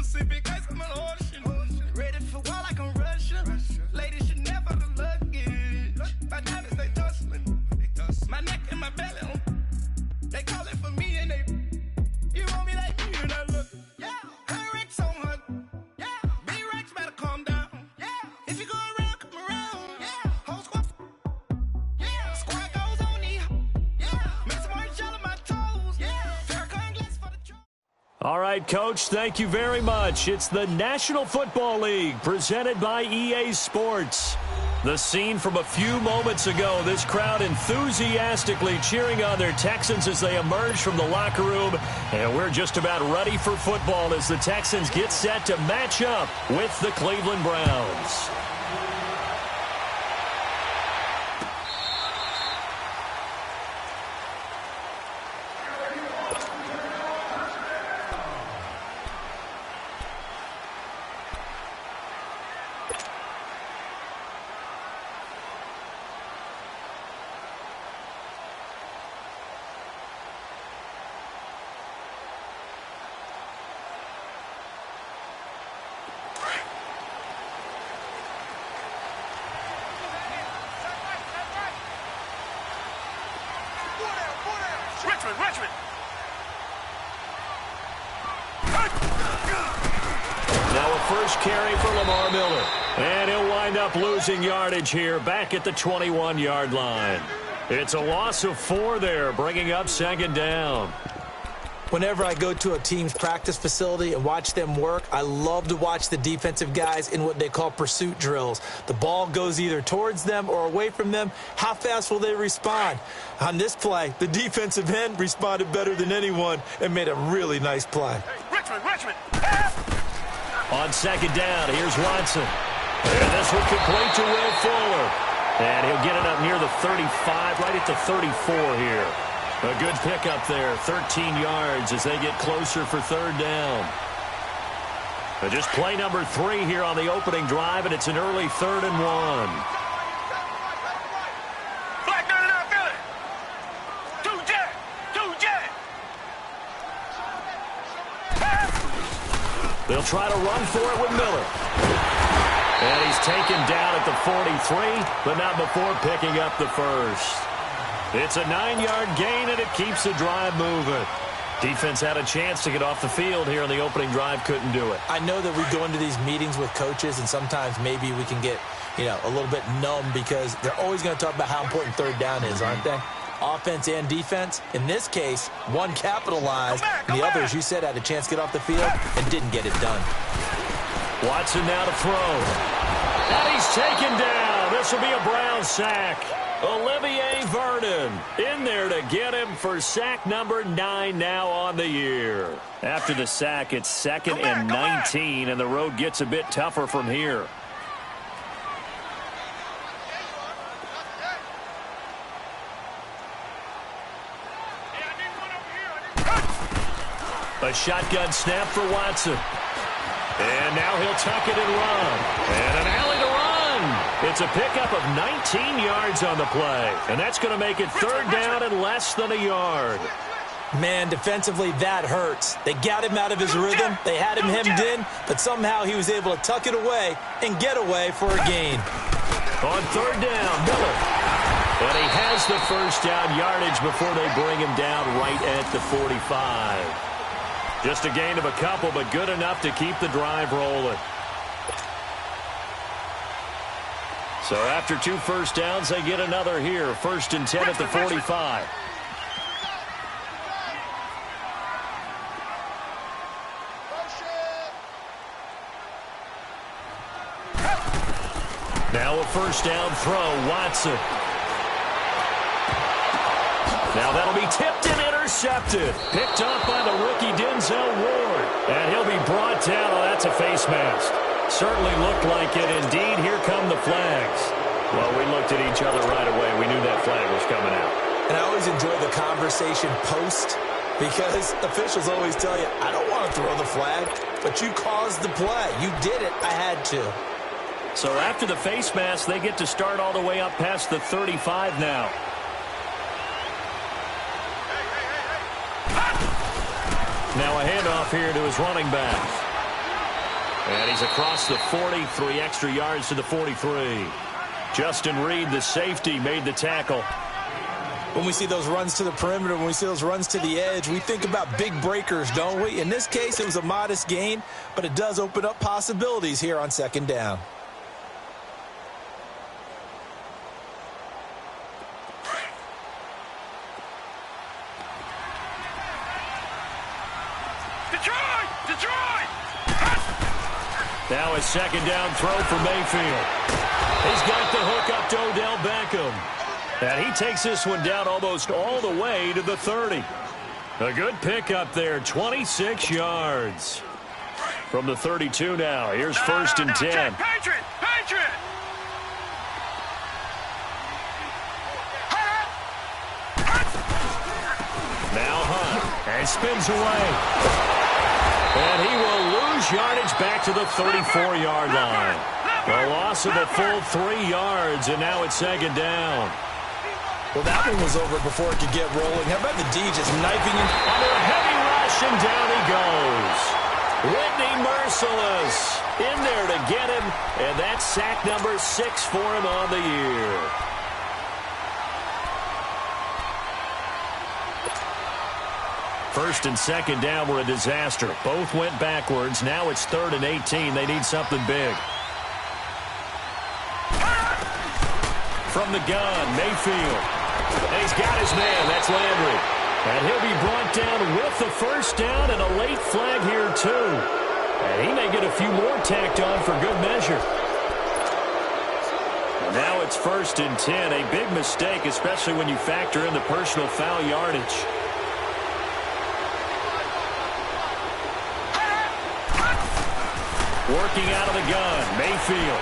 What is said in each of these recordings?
Pacific ice, I'm an ocean. Ready for war like I'm Russian. Ladies should never have luggage. My diamonds, they tussling. My neck and my belly, they calling for me and they. You want me like me and I look. Yeah. Her Rex on her. Yeah. Big Rex better calm down. Yeah. If you go around, come around. Yeah. Whole squad. Yeah. Squad goes on me. Yeah. Make some orange gel on my toes. Yeah. Farrakhan glass for the tro. All right, Coach, thank you very much. It's the National Football League presented by EA Sports. The scene from a few moments ago, this crowd enthusiastically cheering on their Texans as they emerge from the locker room. And we're just about ready for football as the Texans get set to match up with the Cleveland Browns. Richmond. Now a first carry for Lamar Miller. And he'll wind up losing yardage here back at the 21-yard line. It's a loss of 4 there, bringing up second down. Whenever I go to a team's practice facility and watch them work, I love to watch the defensive guys in what they call pursuit drills. The ball goes either towards them or away from them. How fast will they respond? On this play, the defensive end responded better than anyone and made a really nice play. Richmond. On second down, here's Watson. And this one complete to Will Fuller. And he'll get it up near the 35, right at the 34 here. A good pickup there, 13 yards as they get closer for third down. Just play number 3 here on the opening drive, and it's an early 3rd and 1. Black gun out good. 2 jet. They'll try to run for it with Miller. And he's taken down at the 43, but not before picking up the first. It's a 9-yard gain, and it keeps the drive moving. Defense had a chance to get off the field here on the opening drive, couldn't do it. I know that we go into these meetings with coaches, and sometimes maybe we can get, a little bit numb because they're always going to talk about how important third down is, aren't they? Offense and defense. In this case, one capitalized, and the other, as you said, had a chance to get off the field and didn't get it done. Watson now to throw. And he's taken down. This will be a Brown sack. Olivier Vernon in there to get him for sack number 9 now on the year. After the sack, it's 2nd and 19, and the road gets a bit tougher from here. A shotgun snap for Watson. And now he'll tuck it and run. And an alley to run. It's a pickup of 19 yards on the play. And that's going to make it third down and less than a yard. Man, defensively, that hurts. They got him out of his rhythm. They had him hemmed in, but somehow he was able to tuck it away and get away for a gain. On third down, Miller. And he has the first down yardage before they bring him down right at the 45. Just a gain of a couple, but good enough to keep the drive rolling. So after 2 first downs, they get another here. 1st and 10 at the 45. Now a first down throw, Watson. Now that'll be tipped and intercepted. Picked up by the rookie Denzel Ward. And he'll be brought down. Oh, that's a face mask. Certainly looked like it. Indeed, here come the flags. Well, we looked at each other right away. We knew that flag was coming out. And I always enjoy the conversation post because officials always tell you, I don't want to throw the flag, but you caused the play. You did it. I had to. So after the face mask, they get to start all the way up past the 35 now. Now a handoff here to his running back. And he's across the 40, 3 extra yards to the 43. Justin Reed, the safety, made the tackle. When we see those runs to the perimeter, when we see those runs to the edge, we think about big breakers, don't we? In this case, it was a modest gain, but it does open up possibilities here on second down. Now a second down throw for Mayfield. He's got the hook up to Odell Beckham. And he takes this one down almost all the way to the 30. A good pickup there, 26 yards. From the 32 now, here's first and 10. Patriot! Now Hunt, and spins away. And he will lose yardage back to the 34-yard line. A loss of a full 3 yards, and now it's second down. Well, that one was over before it could get rolling. How about the D just knifing him? Under a heavy rush, and down he goes. Whitney Merciless in there to get him, and that's sack number 6 for him on the year. First and second down were a disaster. Both went backwards. Now it's 3rd and 18. They need something big. From the gun, Mayfield. And he's got his man. That's Landry. And he'll be brought down with the first down and a late flag here, too. And he may get a few more tacked on for good measure. And now it's 1st and 10. A big mistake, especially when you factor in the personal foul yardage. Working out of the gun, Mayfield.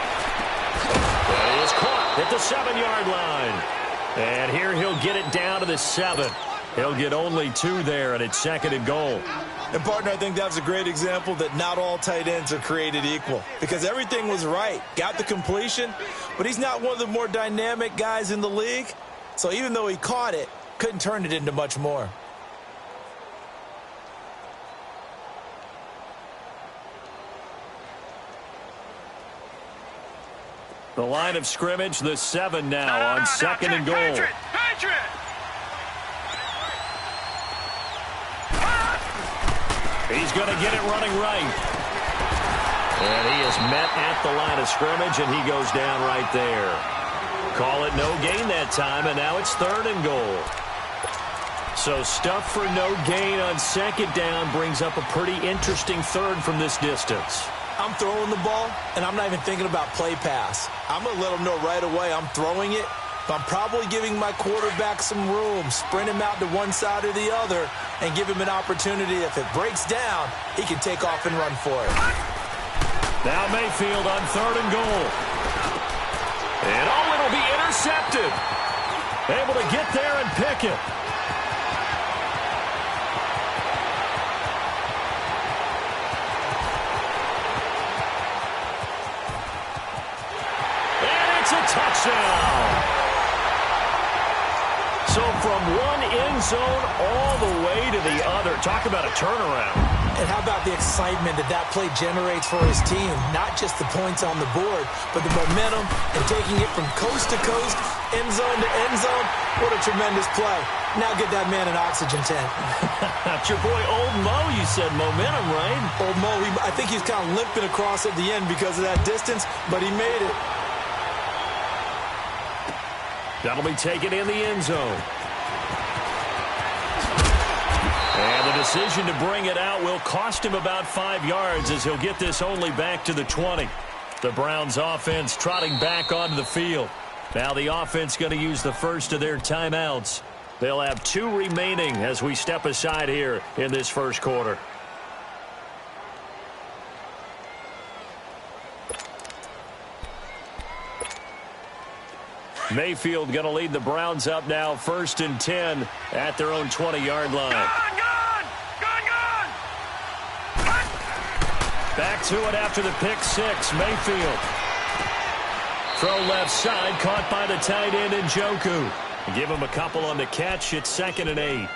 That is caught at the 7-yard line. And here he'll get it down to the 7. He'll get only 2 there, and it's 2nd and goal. And, partner, I think that was a great example that not all tight ends are created equal. Because everything was right. Got the completion, but he's not one of the more dynamic guys in the league. So even though he caught it, couldn't turn it into much more. The line of scrimmage, the 7 now on 2nd and goal. Patriot! He's going to get it running right. And he is met at the line of scrimmage, and he goes down right there. Call it no gain that time, and now it's 3rd and goal. So stuff for no gain on 2nd down brings up a pretty interesting 3rd from this distance. I'm throwing the ball, and I'm not even thinking about play pass. I'm going to let them know right away I'm throwing it, but I'm probably giving my quarterback some room, sprint him out to one side or the other, and give him an opportunity. If it breaks down, he can take off and run for it. Now Mayfield on 3rd and goal. And it'll be intercepted. Able to get there and pick it. It's a touchdown. So from one end zone all the way to the other. Talk about a turnaround. And how about the excitement that play generates for his team? Not just the points on the board, but the momentum and taking it from coast to coast, end zone to end zone. What a tremendous play. Now get that man an oxygen tent. That's your boy Old Mo. You said momentum, right? Old Mo, I think he's kind of limping across at the end because of that distance, but he made it. That'll be taken in the end zone. And the decision to bring it out will cost him about 5 yards as he'll get this only back to the 20. The Browns offense trotting back onto the field. Now the offense going to use the first of their timeouts. They'll have 2 remaining as we step aside here in this first quarter. Mayfield going to lead the Browns up now, 1st and 10 at their own 20-yard line. Gone! Back to it after the pick 6, Mayfield. Throw left side, caught by the tight end Njoku. Give him a couple on the catch. It's 2nd and 8.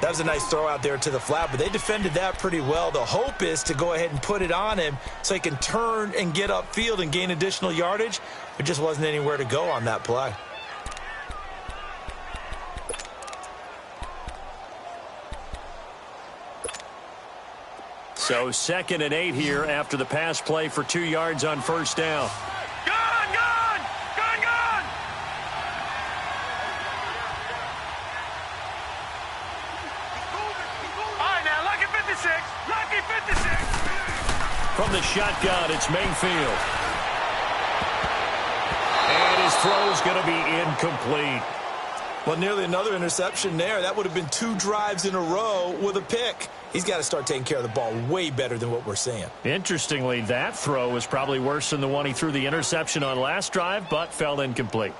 That was a nice throw out there to the flat, but they defended that pretty well. The hope is to go ahead and put it on him so he can turn and get upfield and gain additional yardage. There just wasn't anywhere to go on that play. So 2nd and 8 here after the pass play for 2 yards on first down. Gone, gone, gone, gone. All right, now, lucky 56, lucky 56. From the shotgun, it's Mayfield. And his throw is going to be incomplete. Well, nearly another interception there. That would have been 2 drives in a row with a pick. He's got to start taking care of the ball way better than what we're seeing. Interestingly, that throw was probably worse than the one he threw the interception on last drive, but fell incomplete.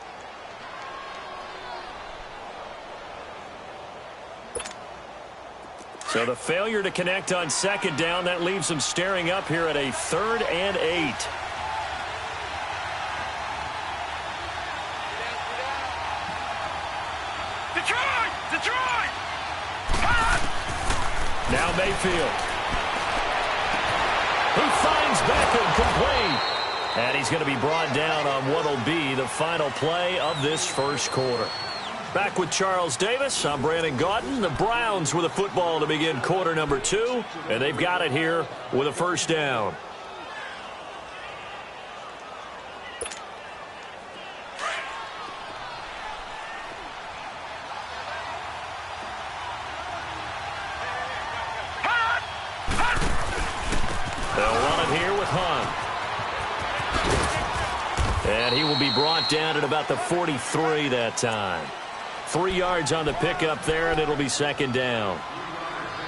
So the failure to connect on 2nd down, that leaves him staring up here at a 3rd and 8. Detroit! Now Mayfield. He finds Beckham complete. And he's going to be brought down on what will be the final play of this first quarter. Back with Charles Davis, I'm Brandon Gaudin. The Browns with a football to begin quarter number 2. And they've got it here with a first down. And he will be brought down at about the 43 that time. 3 yards on the pickup there, and it'll be 2nd down.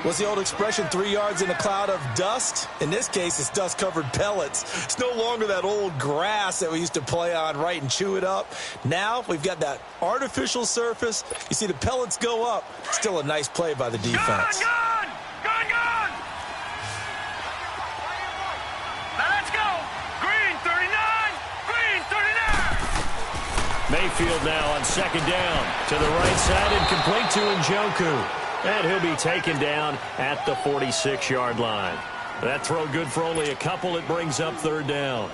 What's the old expression, 3 yards in a cloud of dust? In this case, it's dust-covered pellets. It's no longer that old grass that we used to play on, right, and chew it up. Now we've got that artificial surface. You see the pellets go up. Still a nice play by the defense. Gone! Now let's go! Green 39! Green 39! Mayfield now on 2nd down. To the right side and complete to Njoku. And he'll be taken down at the 46-yard line. That throw good for only a couple. It brings up 3rd down.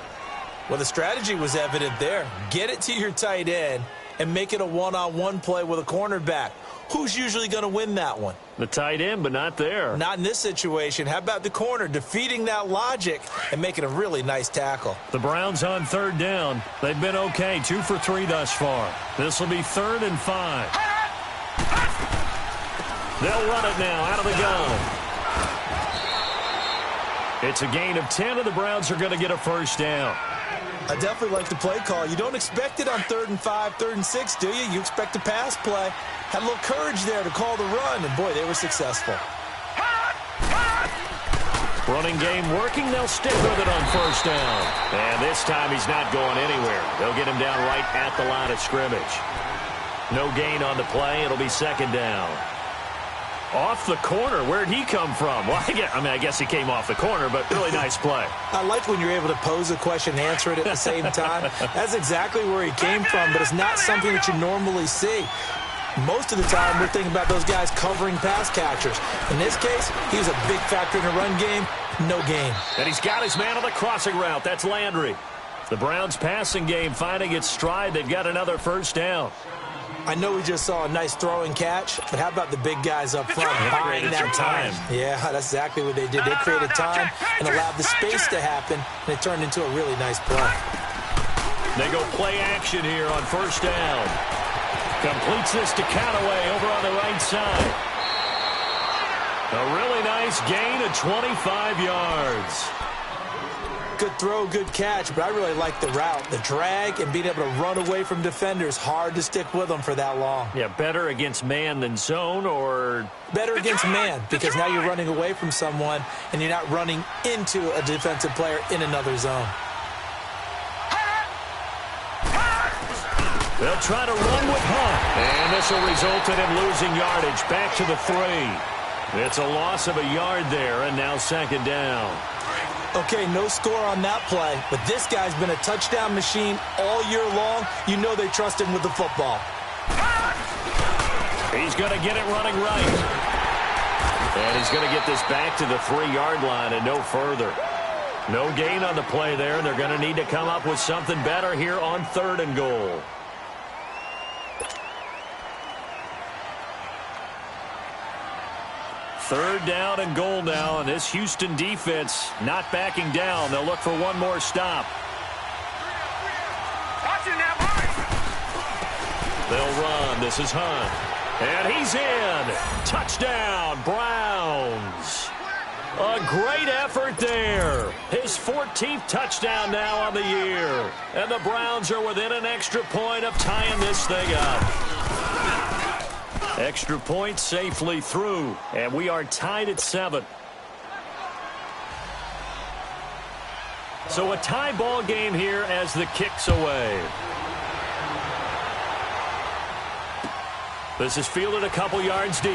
Well, the strategy was evident there. Get it to your tight end and make it a one-on-one play with a cornerback. Who's usually going to win that one? The tight end, but not there. Not in this situation. How about the corner defeating that logic and making a really nice tackle? The Browns on 3rd down. They've been okay, 2 for 3 thus far. This will be 3rd and 5. They'll run it now out of the gun. It's a gain of 10, and the Browns are going to get a first down. I definitely like the play call. You don't expect it on 3rd and 5, 3rd and 6, do you? You expect a pass play. Had a little courage there to call the run, and boy, they were successful. Running game working. They'll stick with it on 1st down. And this time he's not going anywhere. They'll get him down right at the line of scrimmage. No gain on the play. It'll be 2nd down. Off the corner. Where'd he come from? Well, I guess he came off the corner, but really nice play. I like when you're able to pose a question and answer it at the same time. That's exactly where he came from, but it's not something that you normally see. Most of the time, we're thinking about those guys covering pass catchers. In this case, he was a big factor in the run game. No gain. And he's got his man on the crossing route. That's Landry. The Browns' passing game finding its stride. They've got another first down. I know we just saw a nice throw and catch, but how about the big guys up front buying that time? Yeah, that's exactly what they did. They created time and allowed the space to happen, and it turned into a really nice play. They go play action here on 1st down. Completes this to Callaway over on the right side. A really nice gain of 25 yards. Good throw, good catch, but I really like the route. The drag and being able to run away from defenders. Hard to stick with them for that long. Yeah, better against man than zone, or? Better against man, because now you're running away from someone and you're not running into a defensive player in another zone. They'll try to run with Hunt. And this will result in him losing yardage back to the 3. It's a loss of a yard there, and now 2nd down. Okay, no score on that play, but this guy's been a touchdown machine all year long. You know they trust him with the football. He's going to get it running right. And he's going to get this back to the 3-yard line and no further. No gain on the play there. They're going to need to come up with something better here on 3rd and goal. Third down and goal now, and this Houston defense not backing down. They'll look for one more stop. They'll run. This is Hunt. And he's in. Touchdown, Browns. A great effort there. His 14th touchdown now on the year. And the Browns are within an extra point of tying this thing up. Extra point safely through. And we are tied at 7. So a tie ball game here as the kick's away. This is fielded a couple yards deep.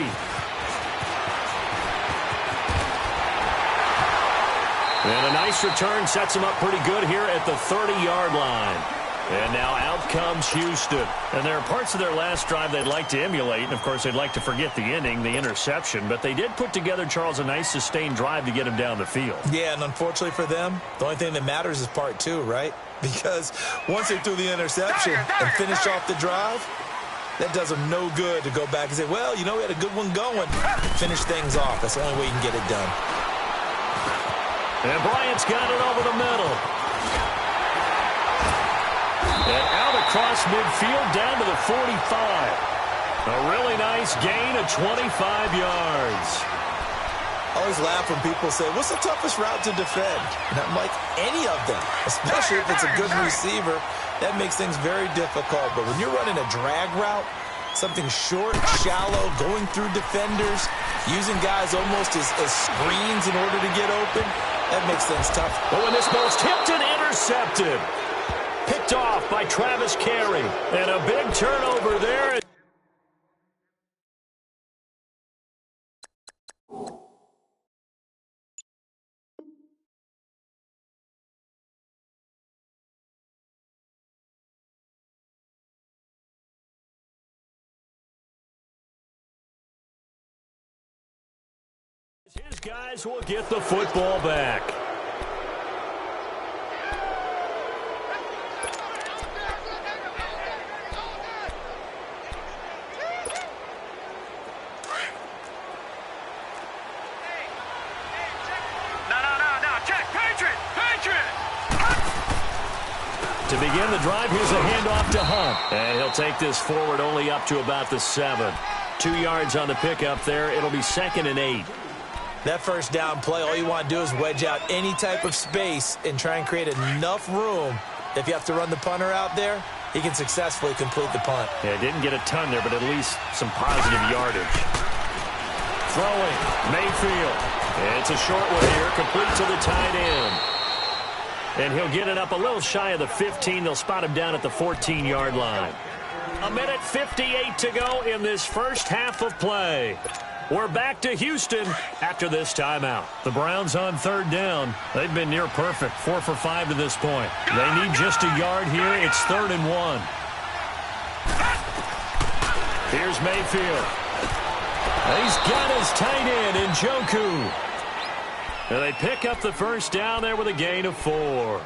And a nice return sets him up pretty good here at the 30-yard line. And now out comes Houston. And there are parts of their last drive they'd like to emulate. And, of course, they'd like to forget the ending, the interception. But they did put together, Charles, a nice sustained drive to get him down the field. Yeah, and unfortunately for them, the only thing that matters is part 2, right? Because once they threw the interception and finished off the drive, that does them no good to go back and say, well, you know, we had a good one going. Finish things off. That's the only way you can get it done. And Bryant's got it over the middle. And out across midfield down to the 45. A really nice gain of 25 yards. I always laugh when people say, what's the toughest route to defend? And I'm like, any of them, especially if it's a good receiver. That makes things very difficult. But when you're running a drag route, something short, shallow, going through defenders, using guys almost as screens in order to get open, that makes things tough. Oh, and this ball's tipped and intercepted. Picked off by Travis Carey. And a big turnover there. His guys will get the football back. To begin the drive, here's a handoff to Hunt. And he'll take this forward only up to about the 7. 2 yards on the pickup there. It'll be 2nd and 8. That first down play, all you want to do is wedge out any type of space and try and create enough room. If you have to run the punter out there, he can successfully complete the punt. Yeah, didn't get a ton there, but at least some positive yardage. Throwing, Mayfield. It's a short one here, complete to the tight end. And he'll get it up a little shy of the 15. They'll spot him down at the 14-yard line. 1:58 to go in this first half of play. We're back to Houston after this timeout. The Browns on 3rd down. They've been near perfect, 4 for 5 to this point. They need just a yard here. It's 3rd and 1. Here's Mayfield. He's got his tight end, Njoku. And they pick up the first down there with a gain of 4.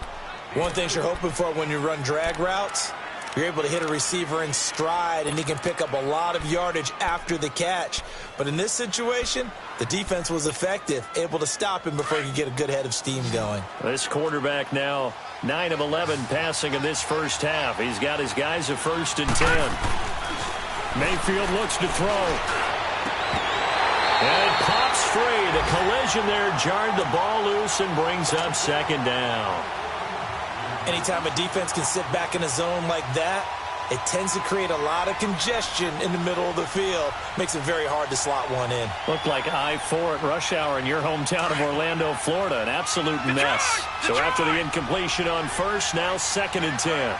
One thing you're hoping for when you run drag routes, you're able to hit a receiver in stride, and he can pick up a lot of yardage after the catch. But in this situation, the defense was effective, able to stop him before he could get a good head of steam going. This quarterback now 9 of 11 passing in this first half. He's got his guys at 1st and 10. Mayfield looks to throw. And it pops free. The collision there jarred the ball loose and brings up 2nd down. Anytime a defense can sit back in a zone like that, it tends to create a lot of congestion in the middle of the field. Makes it very hard to slot one in. Looked like I-4 at rush hour in your hometown of Orlando, Florida. An absolute mess. So after the incompletion on 1st, now 2nd and 10.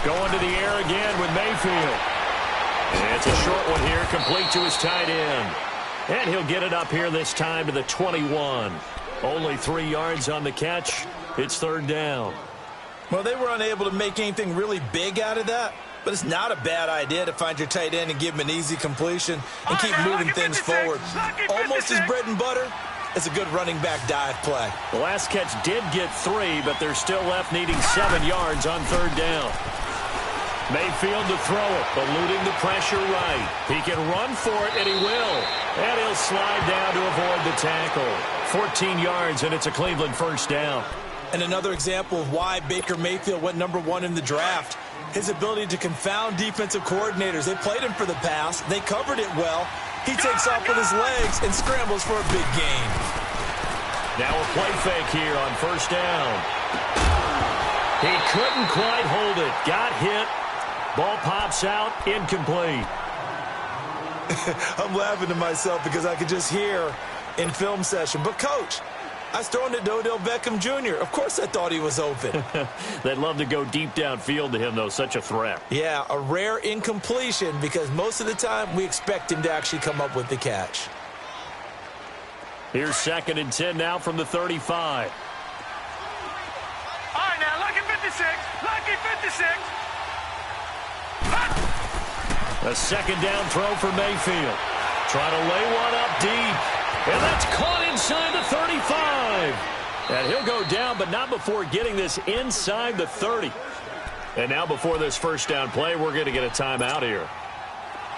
Going to the air again with Mayfield. And it's a short one here, complete to his tight end. And he'll get it up here this time to the 21. Only 3 yards on the catch. It's 3rd down. Well, they were unable to make anything really big out of that, but it's not a bad idea to find your tight end and give him an easy completion and keep moving things forward. Almost his bread and butter. It's a good running back dive play. The last catch did get 3, but they're still left needing 7 yards on 3rd down. Mayfield to throw it, eluding the pressure right. He can run for it, and he will. And he'll slide down to avoid the tackle. 14 yards, and it's a Cleveland 1st down. And another example of why Baker Mayfield went #1 in the draft. His ability to confound defensive coordinators. They played him for the pass. They covered it well. He takes off with his legs and scrambles for a big gain. Now a play fake here on 1st down. He couldn't quite hold it. Got hit. Ball pops out. Incomplete. I'm laughing to myself because I could just hear in film session. But, Coach, I was throwing it to Odell Beckham Jr. Of course I thought he was open. They'd love to go deep downfield to him, though. Such a threat. Yeah, a rare incompletion because most of the time we expect him to actually come up with the catch. Here's 2nd and 10 now from the 35. All right, now, lucky 56. Lucky 56. A 2nd down throw for Mayfield. Trying to lay one up deep. And that's caught inside the 35. And he'll go down, but not before getting this inside the 30. And now before this 1st down play, we're going to get a timeout here,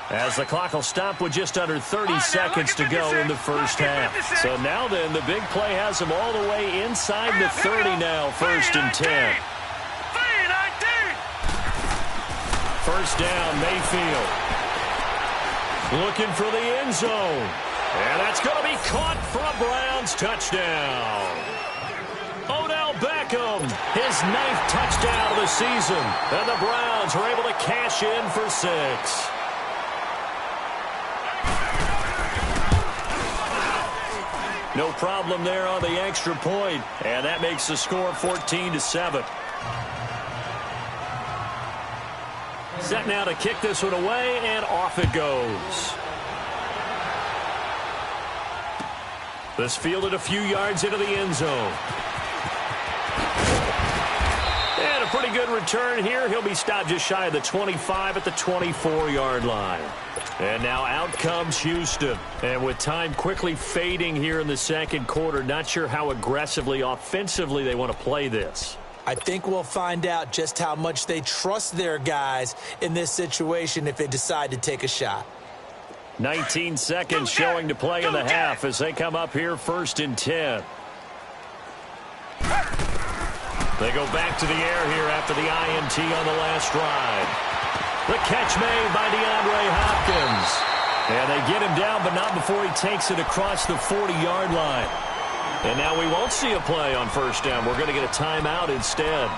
as the clock will stop with just under 30 seconds to go in the 1st half. So now then, the big play has him all the way inside the 30 now, 1st and 10. 1st down, Mayfield. Looking for the end zone. And that's going to be caught for a Browns touchdown. Odell Beckham, his 9th touchdown of the season. And the Browns are able to cash in for 6. No problem there on the extra point. And that makes the score 14-7. Set now to kick this one away, and off it goes. This fielded a few yards into the end zone. And a pretty good return here. He'll be stopped just shy of the 25 at the 24-yard line. And now out comes Houston. And with time quickly fading here in the 2nd quarter, not sure how aggressively, offensively they want to play this. I think we'll find out just how much they trust their guys in this situation if they decide to take a shot. 19 seconds showing to play in the half as they come up here 1st and 10. They go back to the air here after the INT on the last drive. The catch made by DeAndre Hopkins. And they get him down, but not before he takes it across the 40-yard line. And now we won't see a play on 1st down. We're going to get a timeout instead,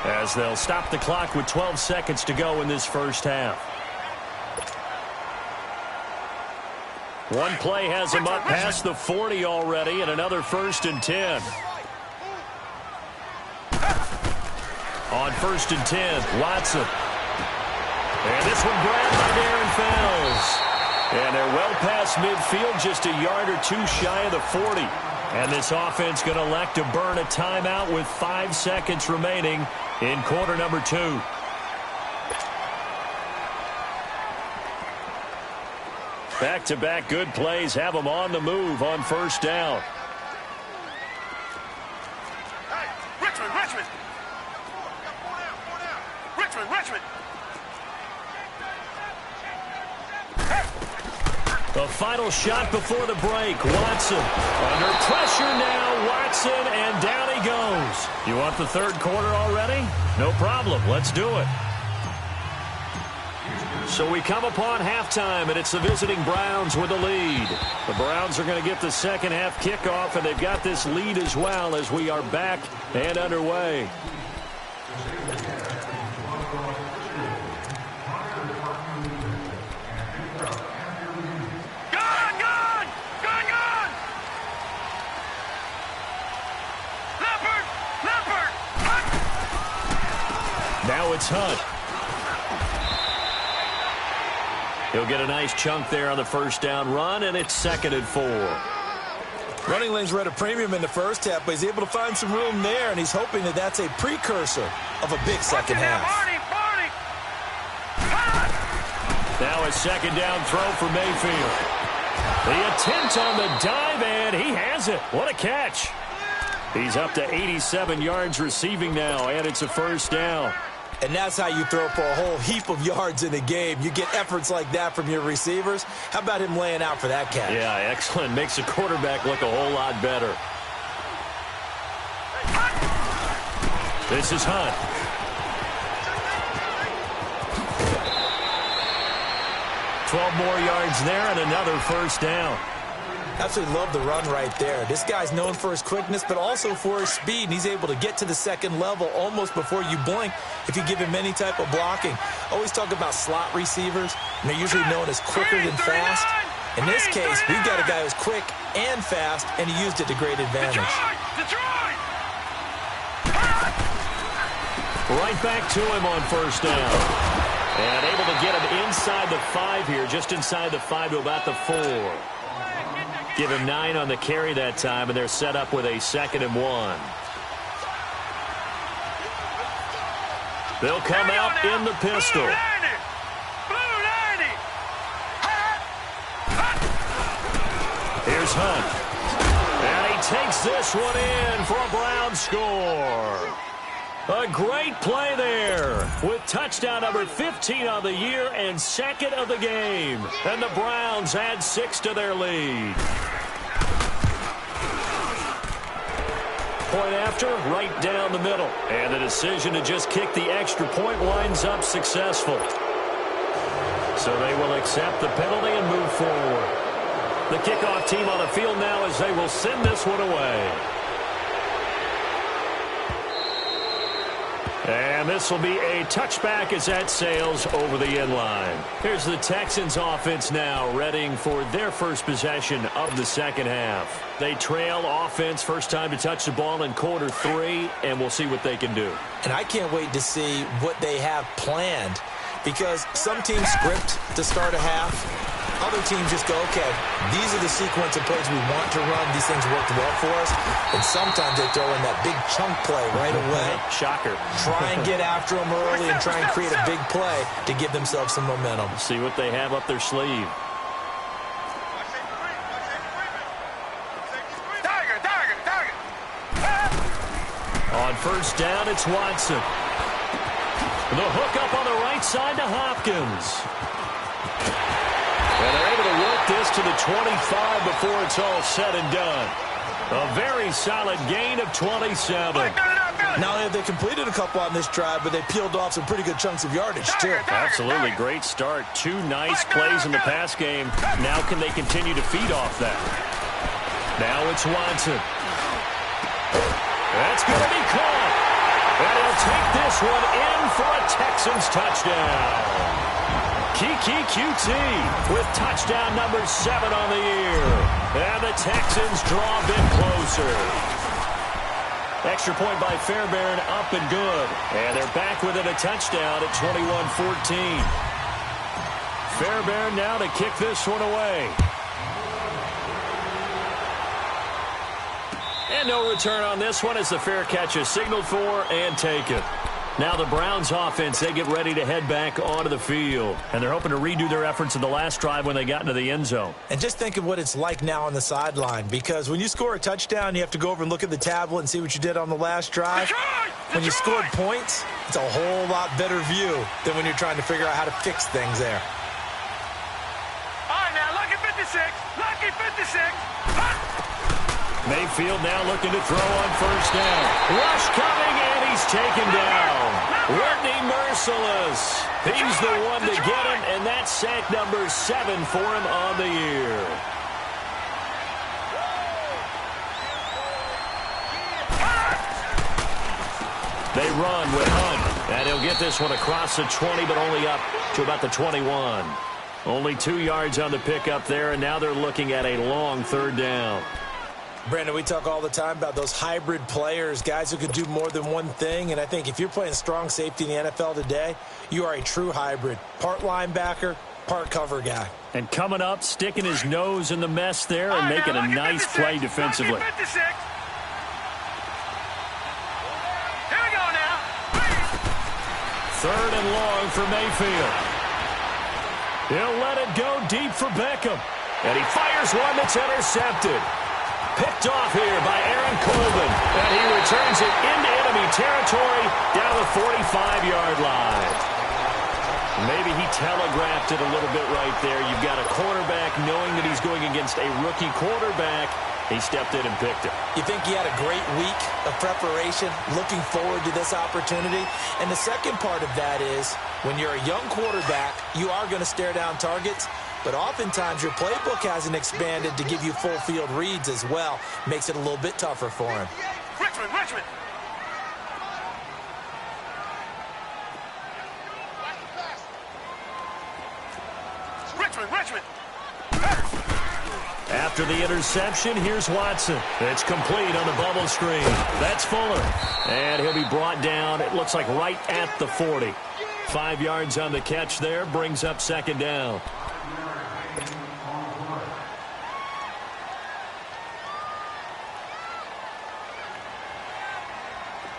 as they'll stop the clock with 12 seconds to go in this 1st half. One play has him up past the 40 already, and another 1st and 10. On 1st and 10, Watson. And this one grabbed by Darren Fells. And they're well past midfield, just a yard or two shy of the 40. And this offense going to elect to burn a timeout with 5 seconds remaining in quarter number 2. Back-to-back good plays have them on the move on 1st down. Hey, Richmond. Richmond. The final shot before the break. Watson under pressure now. Watson, and down he goes. You want the 3rd quarter already? No problem. Let's do it. So we come upon halftime, and it's the visiting Browns with the lead. The Browns are going to get the 2nd half kickoff, and they've got this lead as well as we are back and underway. Now it's Hunt. He'll get a nice chunk there on the 1st down run, and it's 2nd and 4. Running lanes were at a premium in the first half, but he's able to find some room there, and he's hoping that that's a precursor of a big second half. Now a second down throw for Mayfield. The attempt on the dive, and he has it. What a catch. He's up to 87 yards receiving now, and it's a first down. And that's how you throw for a whole heap of yards in a game. You get efforts like that from your receivers. How about him laying out for that catch? Yeah, excellent. Makes the quarterback look a whole lot better. This is Hunt. More yards there and another first down. Absolutely love the run right there. This guy's known for his quickness, but also for his speed. And he's able to get to the second level almost before you blink if you give him any type of blocking. Always talk about slot receivers, and they're usually known as quicker than fast. In this case, we've got a guy who's quick and fast, and he used it to great advantage. Right back to him on first down. And able to get him inside the 5 here, just inside the 5 to about the 4. Give him 9 on the carry that time, and they're set up with a 2nd and 1. They'll come out in the pistol. Here's Hunt. And he takes this one in for a Brown score. A great play there with touchdown number 15 on the year and 2nd of the game. And the Browns add 6 to their lead. Point after, right down the middle. And the decision to just kick the extra point winds up successful. So they will accept the penalty and move forward. The kickoff team on the field now as they will send this one away. And this will be a touchback as that sails over the end line. Here's the Texans offense now, readying for their first possession of the second half. They trail offense, first time to touch the ball in quarter 3, and we'll see what they can do. And I can't wait to see what they have planned, because some teams script to start a half. Other teams just go, okay, these are the sequence of plays we want to run. These things worked well for us. And sometimes they throw in that big chunk play right away. Shocker. Try and get after them early and try and create a big play to give themselves some momentum. See what they have up their sleeve. On first down, it's Watson. The hook up on the right side to Hopkins. And they're able to work this to the 25 before it's all said and done. A very solid gain of 27. Now they completed a couple on this drive, but they peeled off some pretty good chunks of yardage, too. Absolutely great start. 2 nice plays in the pass game. Now can they continue to feed off that? Now it's Watson. That's going to be caught. And he'll take this one in for a Texans touchdown. Kiki QT with touchdown number 7 on the year. And the Texans draw a bit closer. Extra point by Fairbairn, up and good. And they're back within a touchdown at 21-14. Fairbairn now to kick this one away. And no return on this one as the fair catch is signaled for and taken. Now the Browns offense, they get ready to head back onto the field. And they're hoping to redo their efforts in the last drive when they got into the end zone. And just think of what it's like now on the sideline. Because when you score a touchdown, you have to go over and look at the tablet and see what you did on the last drive. When you scored points, it's a whole lot better view than when you're trying to figure out how to fix things there. All right, now, lucky 56. Lucky 56. Mayfield now looking to throw on first down. Rush coming, and he's taken down. Whitney merciless. He's the one to get him, and that's sack number 7 for him on the year. They run with Hunt, and he'll get this one across the 20, but only up to about the 21. Only 2 yards on the pickup there, and now they're looking at a long third down. Brandon, we talk all the time about those hybrid players, guys who could do more than one thing. And I think if you're playing strong safety in the NFL today, you are a true hybrid. Part linebacker, part cover guy. And coming up, sticking his nose in the mess there and making a nice play defensively. Third and long for Mayfield. He'll let it go deep for Beckham. And he fires one that's intercepted. Picked off here by Aaron Colvin. And he returns it into enemy territory down the 45-yard line. Maybe he telegraphed it a little bit right there. You've got a quarterback knowing that he's going against a rookie quarterback. He stepped in and picked it. You think he had a great week of preparation, looking forward to this opportunity? And the second part of that is, when you're a young quarterback, you are going to stare down targets, but oftentimes your playbook hasn't expanded to give you full field reads as well. Makes it a little bit tougher for him. Richmond. After the interception, here's Watson. It's complete on the bubble screen. That's Fuller. And he'll be brought down, it looks like right at the 40. 5 yards on the catch there, brings up second down.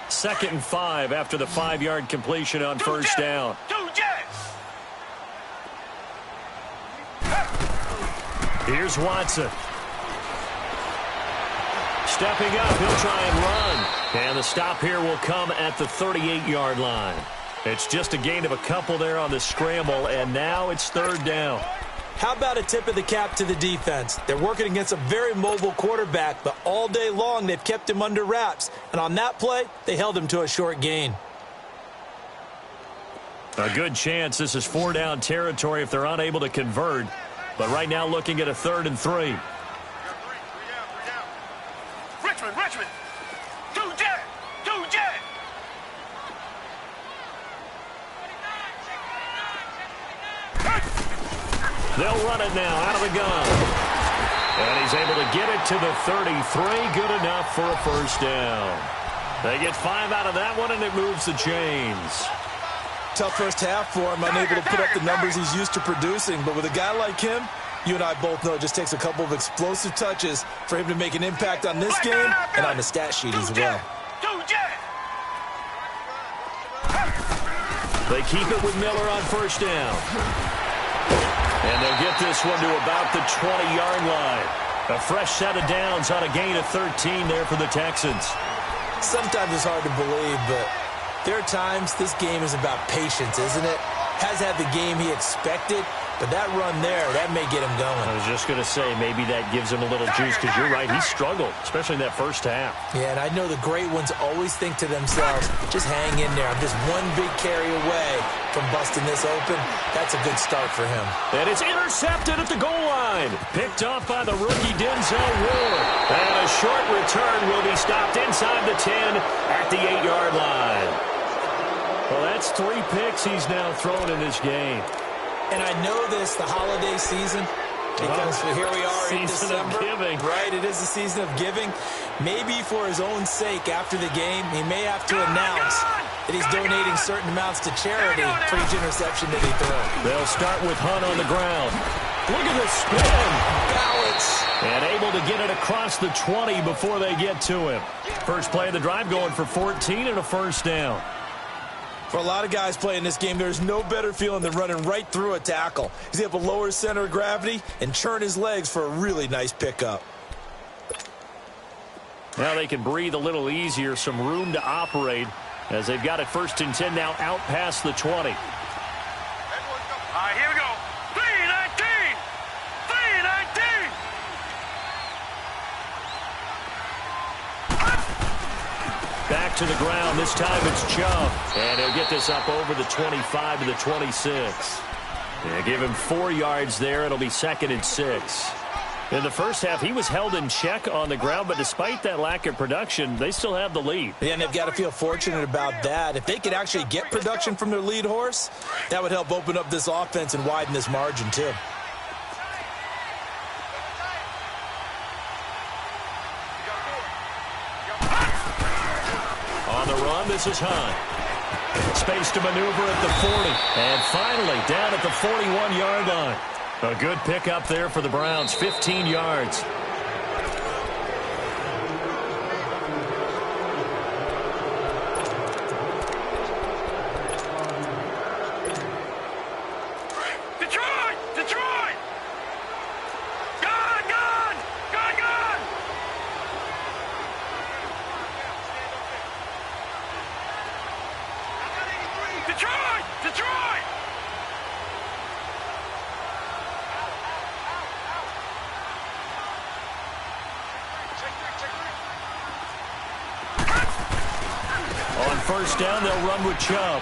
Second and 5 after the 5-yard completion on first down. Here's Watson. Stepping up, he'll try and run. And the stop here will come at the 38-yard line. It's just a gain of a couple there on the scramble, and now it's third down. How about a tip of the cap to the defense? They're working against a very mobile quarterback, but all day long they've kept him under wraps. And on that play, they held him to a short gain. A good chance this is 4-down territory if they're unable to convert. But right now looking at a 3rd and 3. Richmond. Two jet. They'll run it now out of the gun. And he's able to get it to the 33. Good enough for a first down. They get 5 out of that one, and it moves the chains. Tough first half for him, unable to put up the numbers he's used to producing. But with a guy like him, you and I both know it just takes a couple of explosive touches for him to make an impact on this game and on the stat sheet as well. They keep it with Miller on first down. And they'll get this one to about the 20-yard line. A fresh set of downs on a gain of 13 there for the Texans. Sometimes it's hard to believe, but there are times this game is about patience, isn't it? Has had the game he expected, but that run there, that may get him going. I was just going to say, maybe that gives him a little juice, because you're right, he struggled, especially in that first half. Yeah, and I know the great ones always think to themselves, just hang in there. I'm just one big carry away from busting this open. That's a good start for him. And it's intercepted at the goal line. Picked off by the rookie Denzel Ward. And a short return will be stopped inside the 10 at the 8-yard line. Well, that's 3 picks he's now thrown in this game. And I know this, the holiday season, because here we are in December. Giving. Right, it is the season of giving. Maybe for his own sake after the game, he may have to announce that he's donating certain amounts to charity for each interception that he throws. They'll start with Hunt on the ground. Look at the spin. Balance. And able to get it across the 20 before they get to him. First play of the drive going for 14 and a first down. For a lot of guys playing this game, there's no better feeling than running right through a tackle. He's able to lower his center of gravity and churn his legs for a really nice pickup. Now they can breathe a little easier, some room to operate as they've got it 1st and 10 now out past the 20. All right, here we go. 3-19. Back to the ground. This time it's Chubb. And he'll get this up over the 25 to the 26. Yeah, give him 4 yards there. It'll be 2nd and 6. In the first half, he was held in check on the ground, but despite that lack of production, they still have the lead. Yeah, and they've got to feel fortunate about that. If they could actually get production from their lead horse, that would help open up this offense and widen this margin, too. On the run, this is Hunt. Space to maneuver at the 40. And finally, down at the 41-yard line. A good pickup there for the Browns, 15 yards. First down, they'll run with Chubb.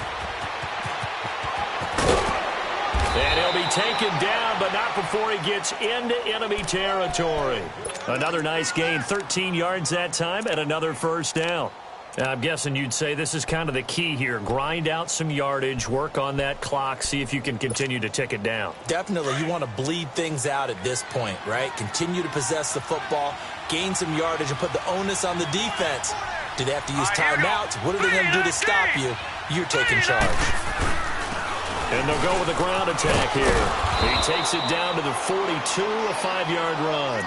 And he'll be taken down, but not before he gets into enemy territory. Another nice gain, 13 yards that time, and another first down. I'm guessing you'd say this is kind of the key here. Grind out some yardage, work on that clock, see if you can continue to tick it down. Definitely. You want to bleed things out at this point, right? Continue to possess the football, gain some yardage, and put the onus on the defense. Do they have to use timeouts? What are they going to do to stop you? You're taking charge. And they'll go with a ground attack here. He takes it down to the 42, a 5-yard run.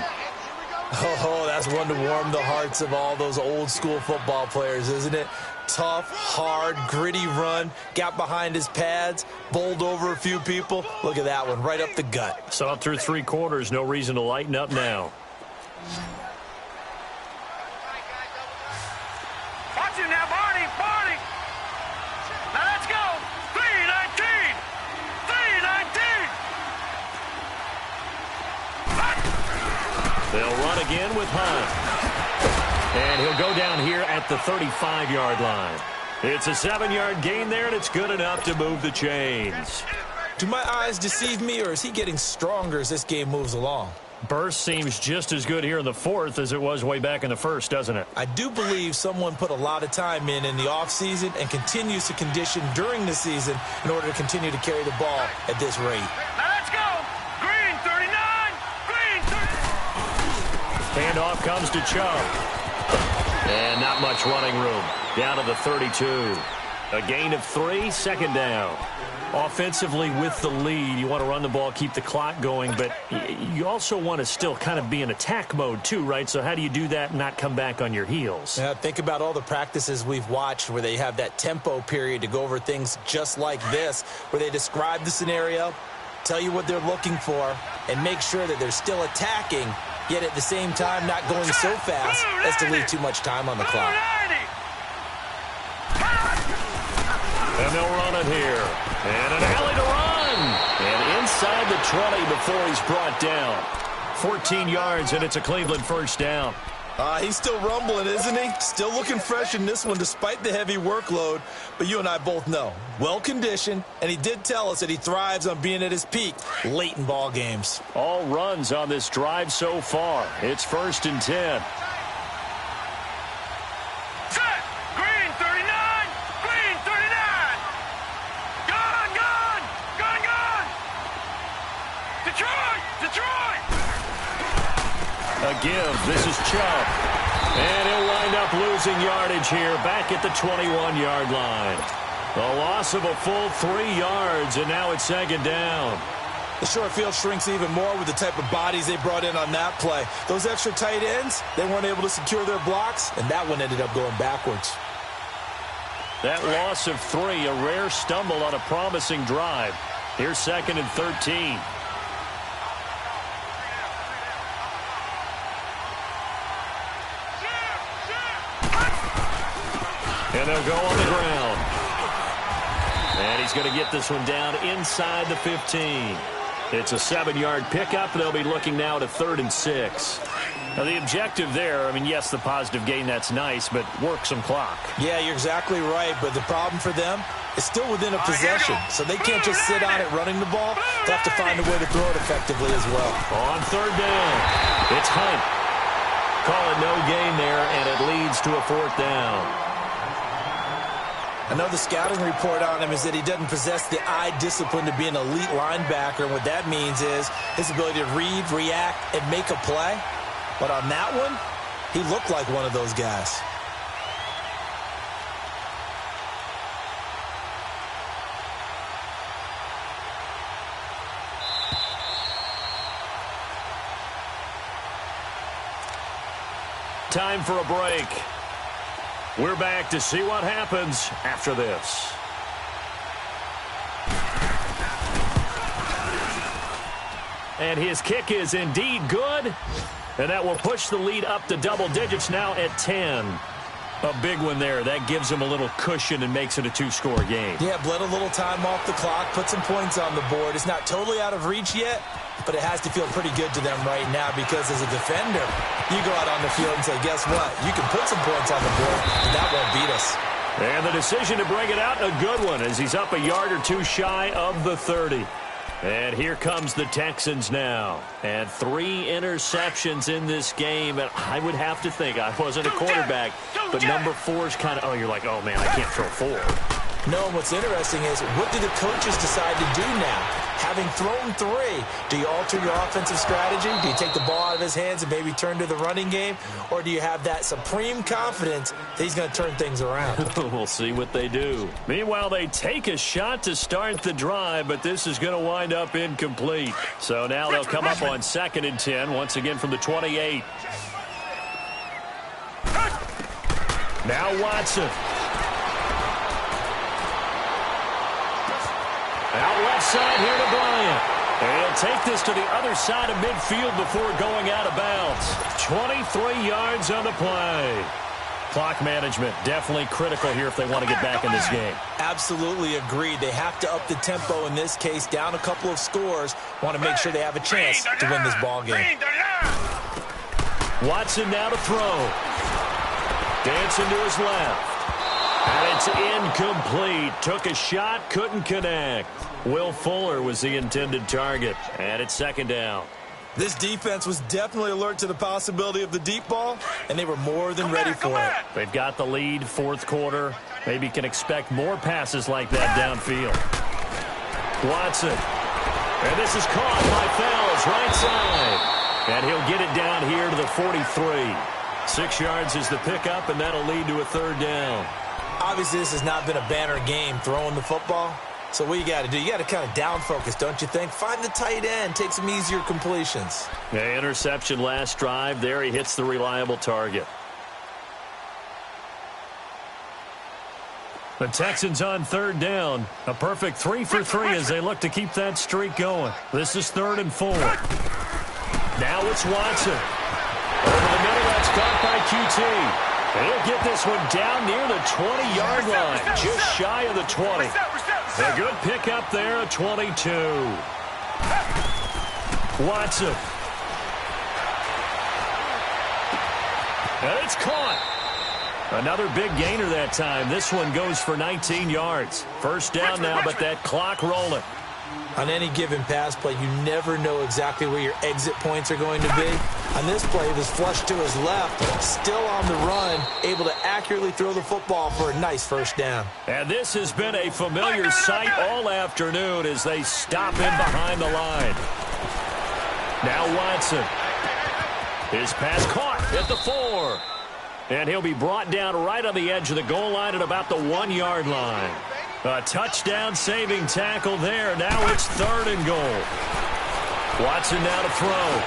Oh, that's one to warm the hearts of all those old-school football players, isn't it? Tough, hard, gritty run. Got behind his pads, bowled over a few people. Look at that one, right up the gut. So up through 3 quarters, no reason to lighten up now. Watch him now, Barney. Now let's go. 3-19. 3-19. They'll run again with Hunt. And he'll go down here at the 35-yard line. It's a 7-yard gain there, and it's good enough to move the chains. Do my eyes deceive me, or is he getting stronger as this game moves along? Burst seems just as good here in the 4th as it was way back in the 1st, doesn't it? I do believe someone put a lot of time in the offseason and continues to condition during the season in order to continue to carry the ball at this rate. Now let's go. Green 39. Green 30. Handoff comes to Chubb. And not much running room. Down to the 32. A gain of 3, second down. Offensively with the lead, you want to run the ball, keep the clock going, but you also want to still kind of be in attack mode too, right? So how do you do that and not come back on your heels? Yeah, think about all the practices we've watched where they have that tempo period to go over things just like this, where they describe the scenario, tell you what they're looking for, and make sure that they're still attacking, yet at the same time not going so fast as to leave too much time on the clock. And they'll run it here. And an alley to run. And inside the 20 before he's brought down. 14 yards, and it's a Cleveland first down. He's still rumbling, isn't he? Still looking fresh in this one despite the heavy workload. But you and I both know, well-conditioned, and he did tell us that he thrives on being at his peak late in ball games. All runs on this drive so far. It's 1st and 10. A give. This is Chubb. And he'll wind up losing yardage here back at the 21-yard line. A loss of a full 3 yards, and now it's 2nd down. The short field shrinks even more with the type of bodies they brought in on that play. Those extra tight ends, they weren't able to secure their blocks, and that one ended up going backwards. That loss of 3, a rare stumble on a promising drive. Here's 2nd and 13. And they'll go on the ground. And he's going to get this one down inside the 15. It's a 7-yard pickup. They'll be looking now to 3rd and 6. Now, the objective there, I mean, yes, the positive gain, that's nice, but work some clock. Yeah, you're exactly right, but the problem for them is still within a possession, so they can't just sit on it running the ball. They have to find a way to throw it effectively as well. On 3rd down, it's Hunt. Call it no gain there, and it leads to a 4th down. Another scouting report on him is that he doesn't possess the eye discipline to be an elite linebacker, and what that means is his ability to read, react, and make a play. But on that one, he looked like one of those guys. Time for a break. We're back to see what happens after this. And his kick is indeed good. And that will push the lead up to double digits now at 10. A big one there. That gives him a little cushion and makes it a two-score game. Yeah, bled a little time off the clock, put some points on the board. It's not totally out of reach yet, but it has to feel pretty good to them right now because as a defender, you go out on the field and say, guess what? You can put some points on the board, and that won't beat us. And the decision to bring it out, a good one, as he's up a yard or two shy of the 30. And here comes the Texans now. And 3 interceptions in this game. And I would have to think, I wasn't a quarterback, but number 4 is kind of, oh, you're like, oh, man, I can't throw 4. No, and what's interesting is, what do the coaches decide to do now? Having thrown 3, do you alter your offensive strategy? Do you take the ball out of his hands and maybe turn to the running game? Or do you have that supreme confidence that he's going to turn things around? We'll see what they do. Meanwhile, they take a shot to start the drive, but this is going to wind up incomplete. So now they'll come up on 2nd and 10, once again from the 28. Now Watson. Out left side here to Bryant. And he'll take this to the other side of midfield before going out of bounds. 23 yards on the play. Clock management definitely critical here if they want to get back in this game. Absolutely agreed. They have to up the tempo in this case, down a couple of scores. Want to make sure they have a chance to win this ball game. Watson now to throw. Dancing to his left. And it's incomplete. Took a shot, couldn't connect. Will Fuller was the intended target. And it's 2nd down. This defense was definitely alert to the possibility of the deep ball, and they were more than ready for it. They've got the lead, 4th quarter. Maybe can expect more passes like that downfield. Watson. And this is caught by Fells, right side. And he'll get it down here to the 43. 6 yards is the pickup, and that'll lead to a 3rd down. Obviously, this has not been a banner game throwing the football. So what you got to do, you got to kind of down focus, don't you think? Find the tight end, take some easier completions. Yeah, interception last drive. There he hits the reliable target. The Texans on 3rd down. A perfect 3 for 3 as they look to keep that streak going. This is 3rd and 4. Now it's Watson. Over the middle, that's caught by QT. He'll get this one down near the 20-yard line, just shy of the 20. A good pickup there at 22. Watson. And it's caught. Another big gainer that time. This one goes for 19 yards. 1st down now, but that clock rolling. On any given pass play, you never know exactly where your exit points are going to be. On this play, it was flushed to his left, still on the run, able to accurately throw the football for a nice 1st down. And this has been a familiar sight all afternoon as they stop him behind the line. Now Watson. His pass caught at the 4. And he'll be brought down right on the edge of the goal line at about the 1-yard line. A touchdown-saving tackle there. Now it's 3rd and goal. Watson now to throw.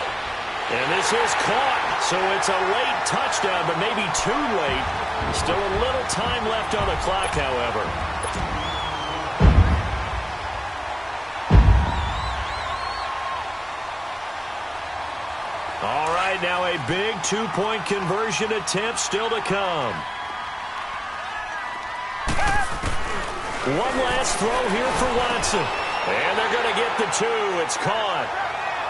And this is caught. So it's a late touchdown, but maybe too late. Still a little time left on the clock, however. All right, now a big 2-point conversion attempt still to come. One last throw here for Watson. And they're going to get the 2. It's caught.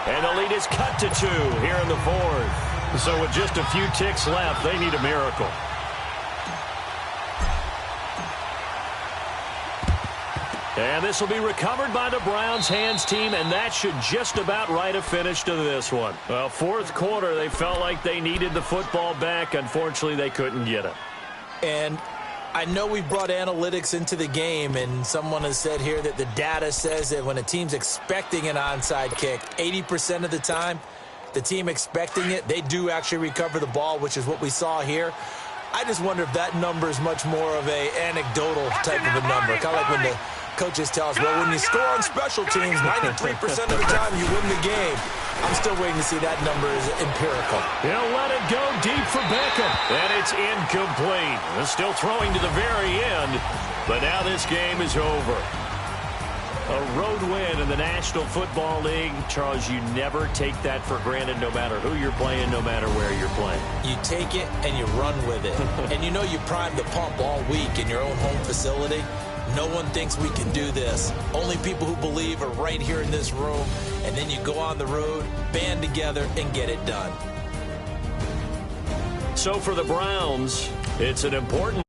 And the lead is cut to 2 here in the 4th. So with just a few ticks left, they need a miracle. And this will be recovered by the Browns hands team, and that should just about write a finish to this one. Well, 4th quarter, they felt like they needed the football back. Unfortunately, they couldn't get it. And I know we brought analytics into the game, and someone has said here that the data says that when a team's expecting an onside kick, 80% of the time, the team expecting it, they do actually recover the ball, which is what we saw here. I just wonder if that number is much more of a anecdotal type of a number, kind of like when the coaches tell us, well, when you score on special teams, 93% of the time you win the game. I'm still waiting to see that number is empirical. He'll let it go deep for Beckham. And it's incomplete. Still throwing to the very end. But now this game is over. A road win in the National Football League. Charles, you never take that for granted no matter who you're playing, no matter where you're playing. You take it and you run with it. And you know you primed the pump all week in your own home facility. No one thinks we can do this. Only people who believe are right here in this room. And then you go on the road, band together, and get it done. So for the Browns, it's an important